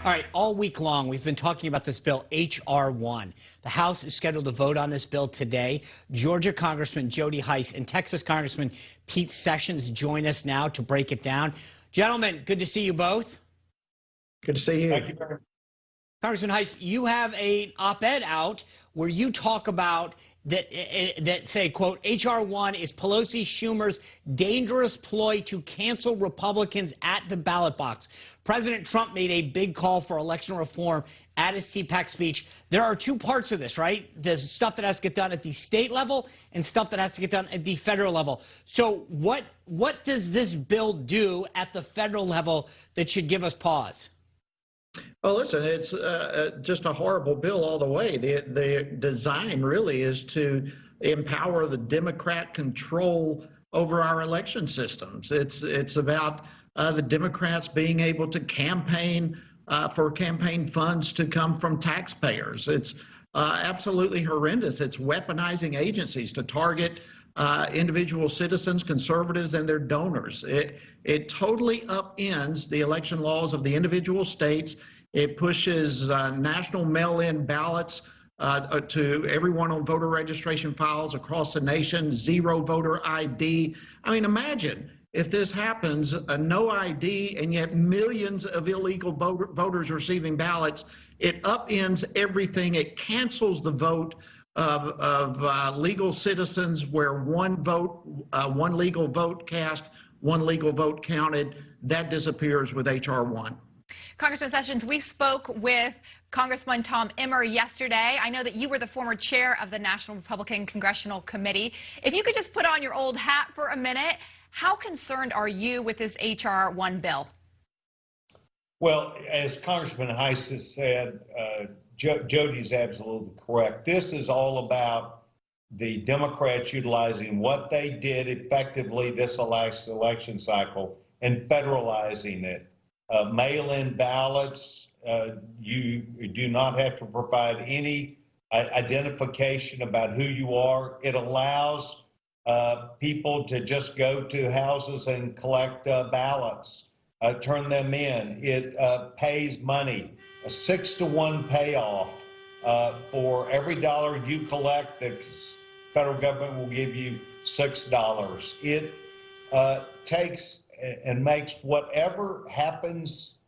All right, all week long, we've been talking about this bill, H.R. 1. The House is scheduled to vote on this bill today. Georgia Congressman Jody Hice and Texas Congressman Pete Sessions join us now to break it down. Gentlemen, good to see you both. Good to see you. Thank you very much. Congressman Hice, you have an op-ed out where you talk about that say, quote, H.R. 1 is Pelosi Schumer's dangerous ploy to cancel Republicans at the ballot box. President Trump made a big call for election reform at his CPAC speech. There are two parts of this, right? There's stuff that has to get done at the state level and stuff that has to get done at the federal level. So what does this bill do at the federal level that should give us pause? Well, listen, it's just a horrible bill all the way. The design really is to empower the Democrat control over our election systems. It's about the Democrats being able to campaign for campaign funds to come from taxpayers. It's absolutely horrendous. It's weaponizing agencies to target individual citizens, conservatives, and their donors. It totally upends the election laws of the individual states. It pushes national mail-in ballots to everyone on voter registration files across the nation, zero voter ID. I mean, imagine if this happens, no ID, and yet millions of illegal voters receiving ballots. It upends everything. It cancels the vote of legal citizens, where one legal vote cast, one legal vote counted. That disappears with H.R. 1. Congressman Sessions, we spoke with Congressman Tom Emmer yesterday. I know that you were the former chair of the National Republican Congressional Committee. If you could just put on your old hat for a minute, how concerned are you with this H.R. 1 bill? Well, as Congressman Hice has said, Jody's absolutely correct. This is all about the Democrats utilizing what they did effectively this last election cycle and federalizing it. Mail-in ballots, you do not have to provide any identification about who you are. It allows people to just go to houses and collect ballots, turn them in. It pays money, a 6-to-1 payoff. For every dollar you collect, the federal government will give you $6. It takes and makes whatever happens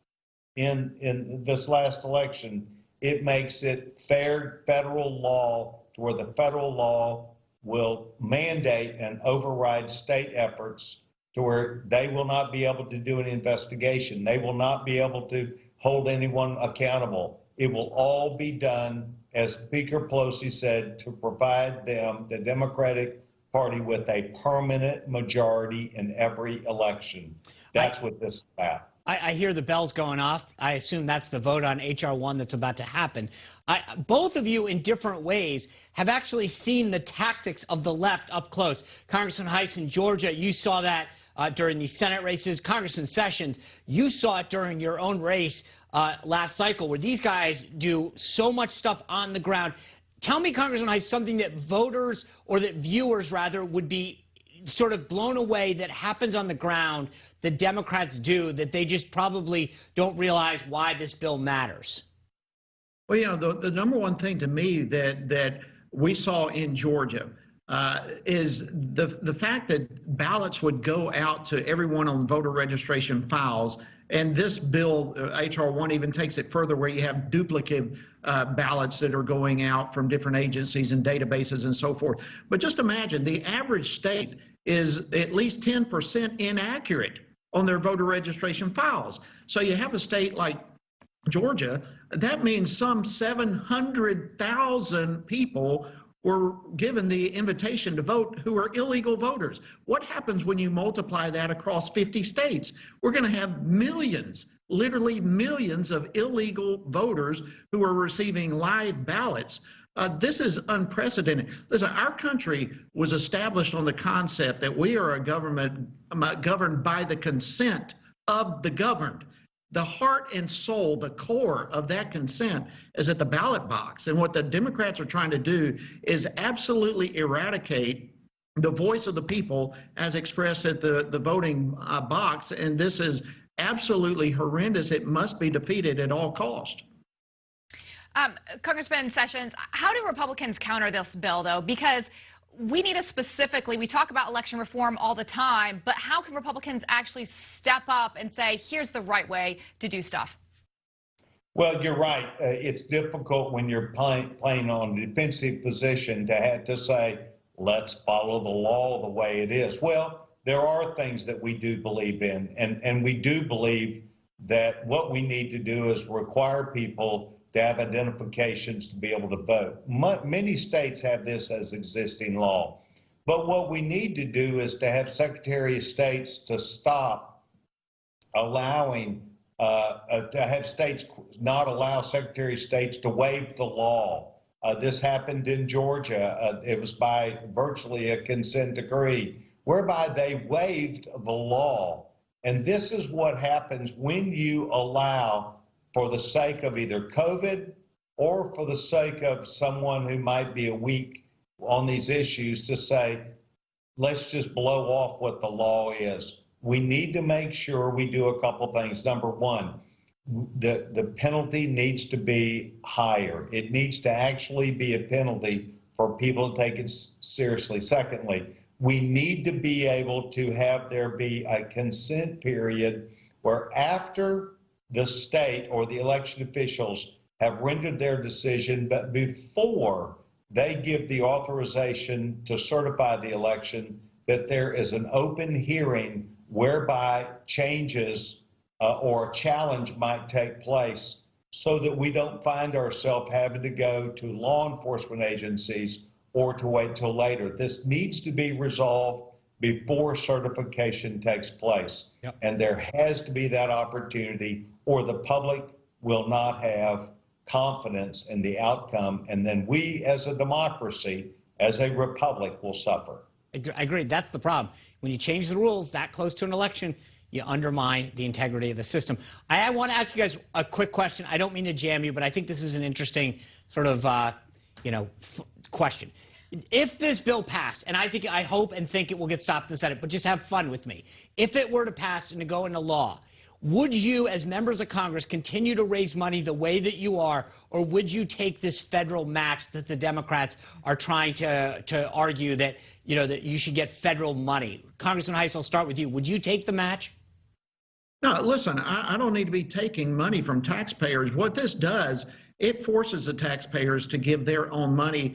in this last election, it makes it fair federal law to where the federal law will mandate and override state efforts to where they will not be able to do an investigation. They will not be able to hold anyone accountable. It will all be done, as Speaker Pelosi said, to provide them, the Democratic Party, with a permanent majority in every election. That's what this is about. I hear the bells going off. I assume that's the vote on H.R. 1 that's about to happen. Both of you, in different ways, have actually seen the tactics of the left up close. Congressman Hice in Georgia, you saw that during the Senate races. Congressman Sessions, you saw it during your own race last cycle, where these guys do so much stuff on the ground. Tell me, Congressman Hice, something that voters, or that viewers rather, would be sort of blown away that happens on the ground that Democrats do, that they just probably don't realize why this bill matters. Well, you know, the number one thing to me that we saw in Georgia is the fact that ballots would go out to everyone on voter registration files. And this bill, H.R. 1, even takes it further, where you have duplicate ballots that are going out from different agencies and databases and so forth. But just imagine, the average state is at least 10% inaccurate on their voter registration files. So you have a state like Georgia, that means some 700,000 people were given the invitation to vote who are illegal voters. What happens when you multiply that across 50 states? We're going to have millions, literally millions of illegal voters who are receiving live ballots. This is unprecedented. Listen, our country was established on the concept that we are a government governed by the consent of the governed. The heart and soul, the core of that consent, is at the ballot box. And what the Democrats are trying to do is absolutely eradicate the voice of the people as expressed at the voting box. And this is absolutely horrendous. It must be defeated at all cost. Congressman Sessions, how do Republicans counter this bill, though? Because we need to specifically, we talk about election reform all the time, but how can Republicans actually step up and say, here's the right way to do stuff? Well, you're right. It's difficult when you're playing on a defensive position to have to say, let's follow the law the way it is. Well, there are things that we do believe in, and we do believe that what we need to do is require people to have identifications to be able to vote. Many states have this as existing law. But what we need to do is to have Secretary of States to stop allowing, to have states not allow Secretary of States to waive the law. This happened in Georgia. It was by virtually a consent decree, whereby they waived the law. And this is what happens when you allow, for the sake of either COVID or for the sake of someone who might be weak on these issues, to say, let's just blow off what the law is. We need to make sure we do a couple things. Number one, the penalty needs to be higher. It needs to actually be a penalty for people to take it seriously. Secondly, we need to be able to have there be a consent period where after the state or the election officials have rendered their decision, but before they give the authorization to certify the election, that there is an open hearing whereby changes or a challenge might take place, so that we don't find ourselves having to go to law enforcement agencies or to wait till later. This needs to be resolved before certification takes place. Yep. And there has to be that opportunity, or the public will not have confidence in the outcome. And then we, as a democracy, as a republic, will suffer. I agree. That's the problem. When you change the rules that close to an election, you undermine the integrity of the system. I want to ask you guys a quick question. I don't mean to jam you, but I think this is an interesting sort of, question. If this bill passed, and I hope and think it will get stopped in the Senate, but just have fun with me. If it were to pass and to go into law, would you, as members of Congress, continue to raise money the way that you are, or would you take this federal match that the Democrats are trying to argue that, that you should get federal money? Congressman Hice, I'll start with you. Would you take the match? No, listen, I don't need to be taking money from taxpayers. What this does, it forces the taxpayers to give their own money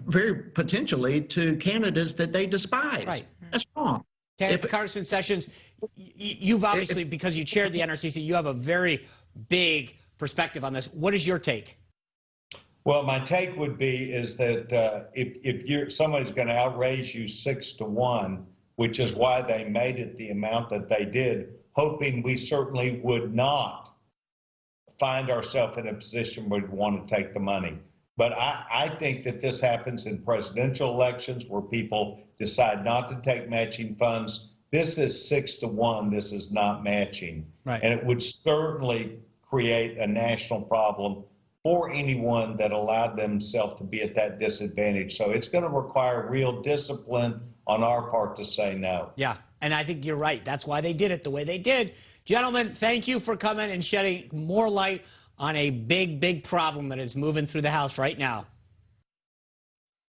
very potentially to candidates that they despise. Right. That's wrong. Congressman Sessions, you've obviously, because you chaired the NRCC, you have a very big perspective on this. What is your take? Well, my take would be is that if somebody's going to outraise you 6-1, which is why they made it the amount that they did, hoping we certainly would not find ourselves in a position where we want to take the money. But I think that this happens in presidential elections where people decide not to take matching funds. This is 6-1. This is not matching. Right. And it would certainly create a national problem for anyone that allowed themselves to be at that disadvantage. So it's going to require real discipline on our part to say no. Yeah, and I think you're right. That's why they did it the way they did. Gentlemen, thank you for coming and shedding more light on a big, big problem that is moving through the House right now.